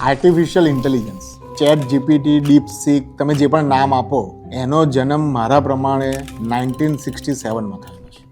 Artificial intelligence, chat GPT, ડીપસીક, તમે જે પણ નામ આપો, એનો જન્મ મારા પ્રમાણે 1967માં થયેલો છે.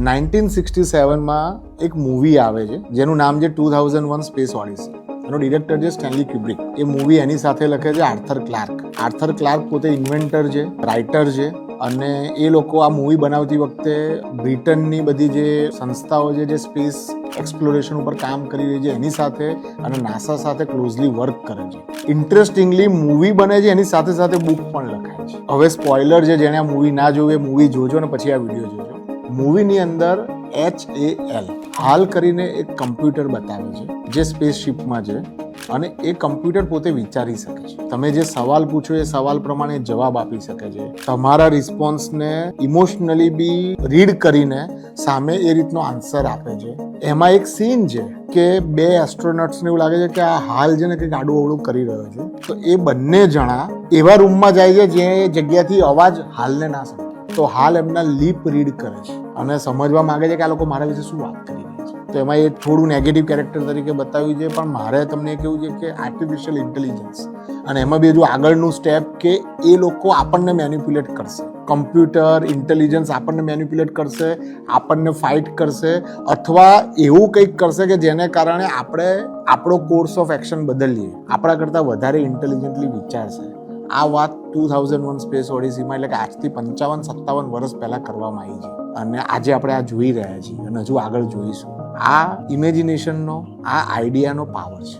1967માં એક મૂવી આવે છે જેનું નામ છે 2001 સ્પેસ ઓડિસી. એનો ડિરેક્ટર છે સ્ટેનલી ક્યુબ્રિક. એ મૂવી એની સાથે લખે છે આર્થર ક્લાર્ક. આર્થર ક્લાર્ક પોતે ઇન્વેન્ટર છે, રાઇટર છે, અને એ લોકો આ મૂવી બનાવતી વખતે બ્રિટનની બધી જે સંસ્થાઓ છે જે સ્પેસ એક્સપ્લોરેશન ઉપર કામ કરી રહી છે એની સાથે અને નાસા સાથે ક્લોઝલી વર્ક કરે છે. ઇન્ટરેસ્ટિંગલી મૂવી બને છે એની સાથે સાથે બુક પણ લખાય છે. હવે સ્પોઇલર છે, જેને આ મૂવી ના જોવે એ મૂવી જોજો ને પછી આ વિડીયો જોજો. મૂવીની અંદર HAL હાલ કરીને એક કમ્પ્યુટર બતાવે છે જે સ્પેસશિપમાં છે, અને એ કમ્પ્યુટર પોતે વિચારી શકે છે. તમે જે સવાલ પૂછો એ સવાલ પ્રમાણે જવાબ આપી શકે છે. તમારા રિસ્પોન્સને ઇમોશનલી બી રીડ કરીને સામે એ રીતનો આન્સર આપે છે. એમાં એક સીન છે કે બે એસ્ટ્રોનોટ્સને એવું લાગે છે કે આ હાલ છે ને કંઈક આડું અવળું કરી રહ્યો છે, તો એ બંને જણા એવા રૂમમાં જાય છે જે જગ્યાથી અવાજ હાલને ના સંભળાય. તો હાલ એમના લીપ રીડ કરે છે અને સમજવા માંગે છે કે આ લોકો મારા વિશે શું વાત કરી રહ્યા છે. તો એમાં એ થોડું નેગેટિવ કેરેક્ટર તરીકે બતાવ્યું છે, પણ મારે તમને કેવું છે કે આર્ટિફિશિયલ ઇન્ટેલિજન્સ અને એમાં બી હજુ આગળનું સ્ટેપ કે એ લોકો આપણને મેનિપ્યુલેટ કરશે. કમ્પ્યુટર ઇન્ટેલિજન્સ આપણને મેનિપ્યુલેટ કરશે, આપણને ફાઇટ કરશે, અથવા એવું કંઈક કરશે કે જેને કારણે આપણે આપણો કોર્સ ઓફ એક્શન બદલીએ, આપણા કરતાં વધારે ઇન્ટેલિજન્ટલી વિચારશે. આ વાત 2001 સ્પેસ ઓડિસીમાં, એટલે કે આજથી 55-57 વર્ષ પહેલા કરવામાં આવી છે, અને આજે આપણે આ જોઈ રહ્યા છીએ અને હજુ આગળ જોઈશું. આ ઇમેજિનેશનનો, આ આઈડિયાનો પાવર છે.